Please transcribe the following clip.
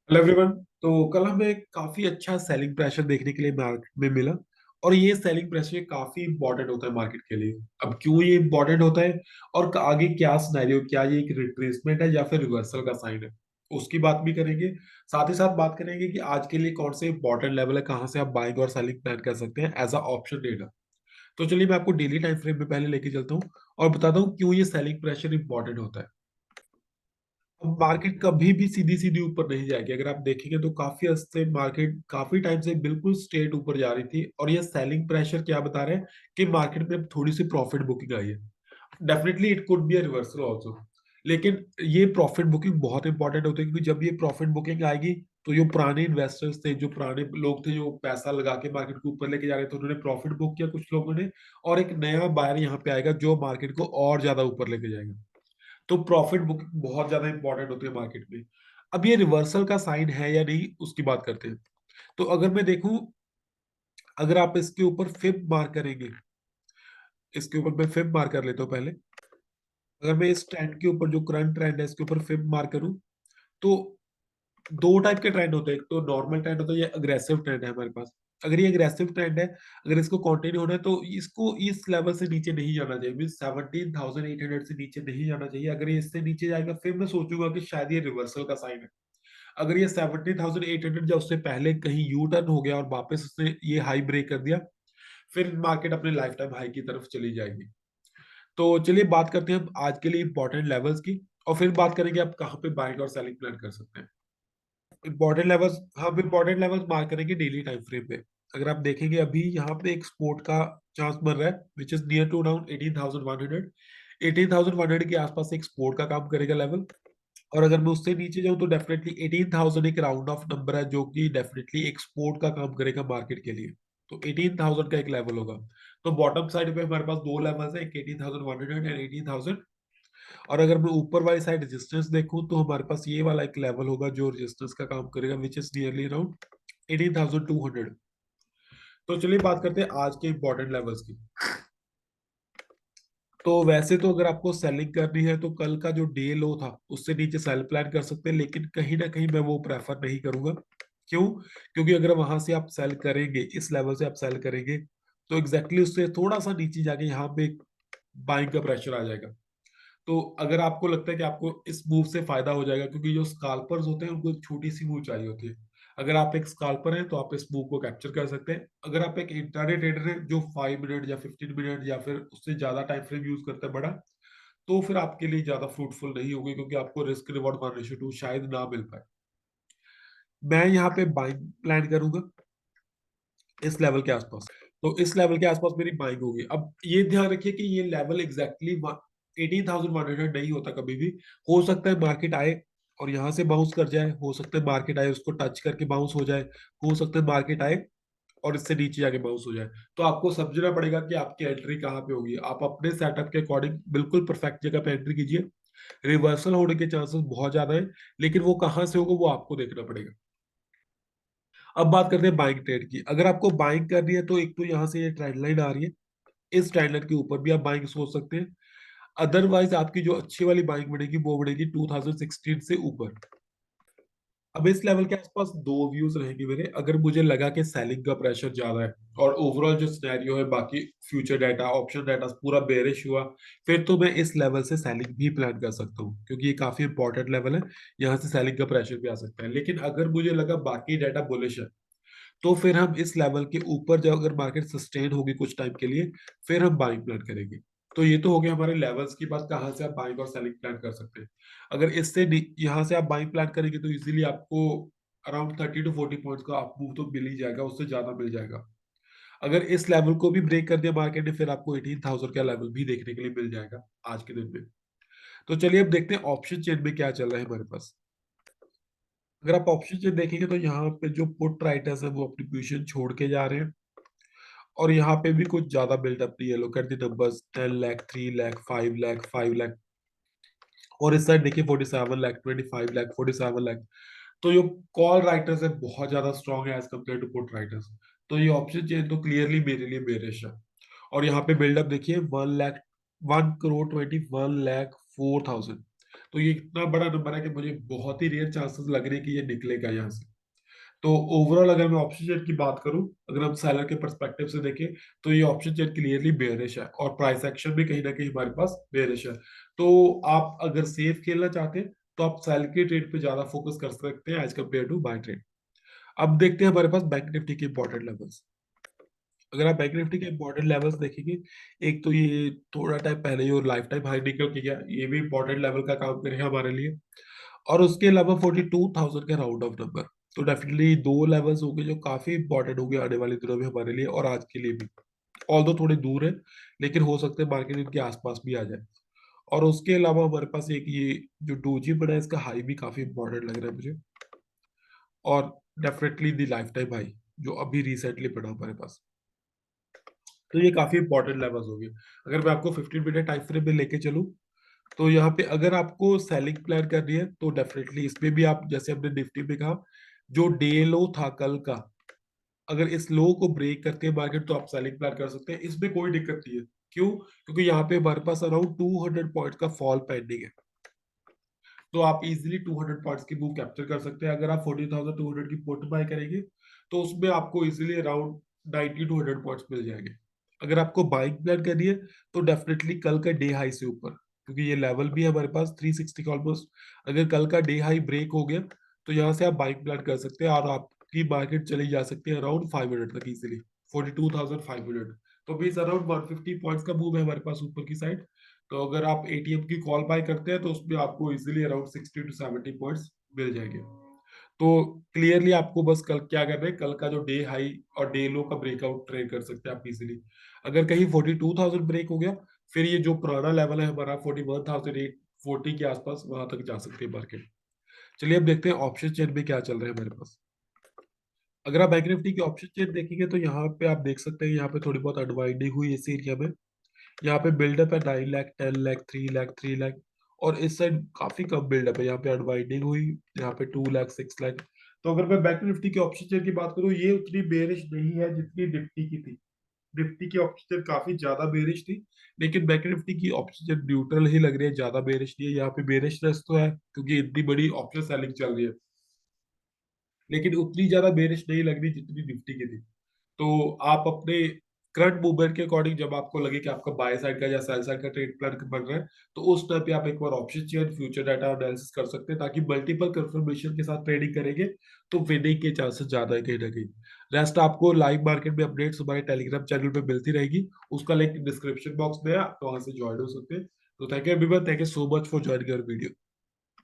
Hello everyone. तो कल हमें काफी अच्छा सेलिंग प्रेशर देखने के लिए मार्केट में मिला। और ये सेलिंग प्रेशर काफी इंपॉर्टेंट होता है मार्केट के लिए। अब क्यों ये इंपॉर्टेंट होता है और आगे क्या सिनेरियो, क्या ये एक रिट्रेसमेंट है या फिर रिवर्सल का साइन है, उसकी बात भी करेंगे। साथ ही साथ बात करेंगे कि आज के लिए कौन से इंपॉर्टेंट लेवल है, कहाँ से आप बाइंग और सेलिंग प्लान कर सकते हैं एज अ ऑप्शन डेटा। तो चलिए मैं आपको डेली टाइम फ्रेम में पहले लेके चलता हूँ और बताता हूँ क्यों ये सेलिंग प्रेशर इंपॉर्टेंट होता है। अब मार्केट कभी भी सीधी सीधी ऊपर नहीं जाएगी। अगर आप देखेंगे तो काफी हद से मार्केट काफी टाइम से बिल्कुल स्ट्रेट ऊपर जा रही थी, और ये सेलिंग प्रेशर क्या बता रहे हैं कि मार्केट में अब थोड़ी सी प्रॉफिट बुकिंग आई है। Definitely it could be a reversal also, लेकिन ये प्रॉफिट बुकिंग बहुत इंपॉर्टेंट होती है, क्योंकि जब ये प्रॉफिट बुकिंग आएगी तो जो पुराने इन्वेस्टर्स थे, जो पुराने लोग थे जो पैसा लगा के मार्केट को ऊपर लेके जा रहे थे, उन्होंने प्रॉफिट बुक किया कुछ लोगों ने, और एक नया बायर यहाँ पे आएगा जो मार्केट को और ज्यादा ऊपर लेके जाएगा। तो प्रॉफिट बुकिंग बहुत ज्यादा इंपॉर्टेंट होती है मार्केट में। अब ये रिवर्सल का साइन है या नहीं उसकी बात करते हैं। तो अगर मैं देखूं, अगर आप इसके ऊपर फिब मार्क करेंगे, इसके ऊपर मैं फिब मार्क कर लेता हूं पहले। अगर मैं इस ट्रेंड के ऊपर, जो करंट ट्रेंड है, इसके ऊपर फिब मार्क करूं, तो दो टाइप के ट्रेंड होते हैं। एक तो नॉर्मल ट्रेंड होता है, ये अग्रेसिव ट्रेंड है हमारे पास। अगर ये अग्रेसिव ट्रेंड है, अगर इसको कंटिन्यू होना है तो इसको इस लेवल से नीचे नहीं जाना चाहिए, मीन 17,800 से नीचे नहीं जाना चाहिए। अगर ये इससे नीचे जाएगा फिर मैं सोचूंगा कि शायद ये रिवर्सल का साइन है। अगर ये 17,800 या उससे पहले कहीं यू टर्न हो गया और वापस उसने ये हाई ब्रेक कर दिया, फिर मार्केट अपने लाइफ टाइम हाई की तरफ चली जाएगी। तो चलिए बात करते हैं अब आज के लिए इंपॉर्टेंट लेवल्स की, और फिर बात करेंगे आप कहाँ पे बाइंग और सेलिंग प्लान कर सकते हैं। इंपॉर्टेंट लेवल्स, हम इंपॉर्टेंट लेवल्स मार्क करेंगे डेली टाइम फ्रेम पे। अगर आप देखेंगे अभी यहाँ पे एक सपोर्ट का चांस बन रहा है which is near to around 18,100। 18,100 के आसपास एक सपोर्ट का काम करेगा लेवल। और अगर मैं उससे नीचे जाऊं तो डेफिनेटली 18,000 एक राउंड ऑफ नंबर है जो कि डेफिनेटली एक सपोर्ट का काम करेगा मार्केट के लिए। तो 18,000 का एक लेवल होगा। तो बॉटम साइड पे हमारे पास दो लेवल्स है, एक 18,100 एंड 18,000। और अगर मैं ऊपर वाली साइड रेजिस्टेंस देखूं तो हमारे पास ये वाला एक लेवल होगा जो रेजिस्टेंस का काम करेगा विच इज नियरली अराउंड 18,200। तो चलिए बात करते हैं आज के इंपॉर्टेंट लेवल्स की। तो वैसे तो अगर आपको सेलिंग करनी है तो कल का जो डे लो था उससे नीचे सेल प्लान कर सकते हैं, लेकिन कहीं ना कहीं मैं वो प्रेफर नहीं करूंगा। क्यों? क्योंकि अगर वहां से आप सेल करेंगे, इस लेवल से आप सेल करेंगे, तो एग्जैक्टली उससे थोड़ा सा नीचे जाके यहाँ पे बाइंग का प्रेशर आ जाएगा। तो अगर आपको लगता है कि आपको इस मूव से फायदा हो जाएगा, क्योंकि जो स्काल्पर्स होते हैं उनको एक छोटी सी मूव चाहिए होती है। अगर आप एक स्काल्पर हैं तो आप इस मूव को कैप्चर कर सकते हैं। अगर आप एक इंट्राडे ट्रेडर हैं जो 5 मिनट या 15 मिनट या फिर उससे ज्यादा टाइम फ्रेम यूज करते हैं बड़ा, तो फिर आपके लिए ज्यादा फ्रूटफुल नहीं होगी, क्योंकि आपको risk reward one ratio two शायद ना मिल पाए। मैं यहाँ पे बाइंग प्लान करूंगा इस लेवल के आसपास। तो इस लेवल के आसपास मेरी बाइंग होगी। अब ये ध्यान रखिए कि ये लेवल एग्जैक्टली 18,100 नहीं होता कभी भी। हो सकता है मार्केट आए और यहाँ से बाउंस कर जाए, हो सकता है मार्केट आए उसको टच करके बाउंस हो जाए, हो सकता है मार्केट आए और इससे नीचे जाके बाउंस हो जाए। तो आपको समझना पड़ेगा कि आपकी एंट्री कहाँ पे होगी। आप अपने सेटअप के अकॉर्डिंग बिल्कुल परफेक्ट जगह पे एंट्री कीजिए। रिवर्सल होने के चांसेस बहुत ज्यादा है, लेकिन वो कहाँ से होगा वो आपको देखना पड़ेगा। अब बात करते हैं बाइंग ट्रेड की। अगर आपको बाइंग करनी है तो एक तो यहाँ से ये ट्रेंड लाइन आ रही है, इस ट्रेंड लाइन के ऊपर भी आप बाइंग सोच सकते हैं। अदरवाइज आपकी जो अच्छी वाली बाइंग बनेगी वो बनेगी 2016 से ऊपर। अब इस लेवल के आसपास दो व्यूज रहेंगे मेरे। अगर मुझे लगा कि सेलिंग का प्रेशर ज्यादा है और ओवरऑल जो सिनेरियो है, बाकी फ्यूचर डाटा, ऑप्शन डाटा पूरा बेरिश हुआ, फिर तो मैं इस लेवल से सेलिंग भी प्लान कर सकता हूँ, क्योंकि ये काफी इंपॉर्टेंट लेवल है। यहाँ से सेलिंग का प्रेशर भी आ सकता है। लेकिन अगर मुझे लगा बाकी डाटा बुलिश है, तो फिर हम इस लेवल के ऊपर जब अगर मार्केट सस्टेन होगी कुछ टाइम के लिए, फिर हम बाइंग प्लान करेंगे। तो ये तो हो गया हमारे लेवल्स की बात, कहाँ से आप बाइंग और सेलिंग प्लान कर सकते हैं। अगर इससे यहाँ से आप बाइंग प्लान करेंगे तो इजीली आपको अराउंड 30 to 40 पॉइंट्स का अप मूव तो मिल ही जाएगा, उससे ज्यादा मिल जाएगा। अगर इस लेवल को भी ब्रेक कर दिया मार्केट ने, फिर आपको 18,000 का लेवल भी देखने के लिए मिल जाएगा आज के दिन में। तो चलिए अब देखते हैं ऑप्शन चेन में क्या चल रहा है हमारे पास। अगर आप ऑप्शन चेन देखेंगे तो यहाँ पे जो पुट राइटर्स है वो अपनी पोजीशन छोड़ के जा रहे हैं, और यहाँ पे भी कुछ ज्यादा बिल्डअप नहीं है। Look at the numbers, 10 lakh, 3 lakh, 5 lakh, 5 lakh, और इस साइड देखिए 47 लाख, 25 लाख, 47 लाख। तो जो कॉल राइटर्स है बहुत ज्यादा स्ट्रॉन्ग है as compare to put writers. तो ये ऑप्शन चेन तो क्लियरली मेरे लिए बेरिश है। और यहाँ पे बिल्डअप देखिए 1 लाख, 1 करोड़ 21 लाख 4,000। तो ये इतना बड़ा नंबर है कि मुझे बहुत ही रेयर चांसेस लग रहे हैं कि ये निकलेगा यहाँ से। तो ओवरऑल अगर मैं ऑप्शन चेन की बात करूं, अगर हम सेलर के पर्सपेक्टिव से देखें, तो ये ऑप्शन चेन क्लियरली बेयरिश है और प्राइस एक्शन भी कहीं ना कहीं हमारे पास बेयरिश है। तो आप अगर सेफ खेलना चाहते हैं तो आप सेल के ट्रेड पे ज्यादा फोकस कर सकते हैं as compare to buy trade. अब देखते हैं हमारे पास बैंक निफ्टी के इंपॉर्टेंट लेवल्स। अगर आप बैंक निफ्टी के इंपॉर्टेंट लेवल्स देखेंगे, एक तो ये थोड़ा टाइम पहले जो लाइफ टाइम हाई निकल के गया, ये भी इंपॉर्टेंट लेवल का काम करेगा हमारे लिए। और उसके अलावा 42,000 के राउंड ऑफ नंबर, तो डेफिनेटली दो लेवल्स हो गए जो काफी इंपॉर्टेंट हो गए आने वाले दिनों में हमारे लिए और आज के लिए भी। ऑल दो थोड़े दूर है, लेकिन हो सकता है मार्केट इनके आसपास भी आ जाए। और उसके अलावा हमारे पास एक ये जो डोजी बना है, इसका हाई भी काफी इंपॉर्टेंट लग रहा है मुझे। और डेफिनेटली दी लाइफ टाइम हाई जो अभी रिसेंटली बना हमारे पास। तो ये काफी इंपॉर्टेंट लेवल्स हो गए। अगर मैं आपको 15 मिनट टाइम फ्रेम में लेके चलूं, तो यहाँ पे अगर आपको सेलिंग प्लान करनी है तो डेफिनेटली इसमें भी आप, जैसे हमने निफ्टी में कहा, जो डे लो था कल का, अगर इस लो को ब्रेक करती है मार्केट तो आप सेलिंग प्लान कर सकते हैं, इसमें कोई दिक्कत नहीं है। क्यों? क्योंकि यहाँ पे हमारे पास अराउंड 200 पॉइंट का फॉल पेंडिंग है। तो आप इजीली 200 पॉइंट्स की मूव कैप्चर कर सकते हैं। अगर आप 14,200 की पुट बाय करेंगे तो उसमें आपको इजीली अराउंड 90 टू 100 पॉइंट्स मिल जाएंगे। अगर आपको बाइंग प्लान करनी है तो डेफिनेटली कल का डे हाई से ऊपर, क्योंकि ये लेवल भी है हमारे पास 360 का ऑलमोस्ट। अगर कल का डे हाई ब्रेक हो गया तो यहाँ से आप बाइंग प्लान कर सकते हैं और आपकी मार्केट चली जा सकती है अराउंड 500 तक इजीली, 42,500। तो बीस अराउंड 150 पॉइंट्स का मूव है हमारे पास ऊपर की साइड। तो अगर आप एटीएम की कॉल बाय करते हैं तो उसमें आपको इजीली अराउंड 60 टू 70 पॉइंट्स मिल जाएंगे। तो क्लियरली आपको बस कल क्या करना है, कल का जो डे हाई और डे लो का ब्रेकआउट ट्रेड कर सकते हैं आप इजीली। अगर कहीं 42,000 ब्रेक हो गया, फिर ये जो पुराना लेवल है हमारा 41,840 के आसपास, वहां तक जा सकती है मार्केट। चलिए अब देखते हैं ऑप्शन चेन में क्या चल रहा है हमारे पास। अगर आप बैंक निफ्टी की ऑप्शन चेन देखेंगे तो यहाँ पे आप देख सकते हैं, यहाँ पे थोड़ी बहुत अनवाइंडिंग हुई इस एरिया में। यहाँ पे बिल्डअप है 9 लाख, 10 लाख, 3 लाख, 3 लाख। और इस साइड काफी कम बिल्डअप है, यहाँ पे अनवाइंडिंग हुई, यहाँ पे 2 लाख, 6 लाख। तो अगर मैं बैंक निफ्टी के ऑप्शन चेन की बात करूँ, ये उतनी बेरिश नहीं है जितनी निफ्टी की थी। निफ्टी की ऑप्शन चेन काफी ज्यादा बेरिश थी, लेकिन बैंक निफ्टी की ऑप्शन चेन न्यूट्रल ही लग रही है, ज्यादा बेरिश नहीं है। यहाँ पे बेरिशनेस तो है क्योंकि इतनी बड़ी ऑप्शन सेलिंग चल रही है, लेकिन उतनी ज्यादा बेरिश नहीं लग रही जितनी निफ्टी की थी। तो आप अपने करंट मूवमेंट के अकॉर्डिंग जब आपको लगे कि आपका बाय साइड का या सेल साइड का ट्रेड प्लान बन रहा है, तो उस टाइम पे आप एक बार option chain future data analysis कर सकते हैं, ताकि मल्टीपल कंफर्मेशन के साथ ट्रेडिंग करेंगे तो विनिंग के चांसेस ज्यादा है कहीं ना कहीं। रेस्ट आपको लाइव मार्केट में अपडेट्स हमारे टेलीग्राम चैनल पे मिलती रहेगी, उसका लिंक डिस्क्रिप्शन बॉक्स में है, आप वहां से ज्वाइन हो सकते हैं। तो thank you everyone, thank you so much for joining your video.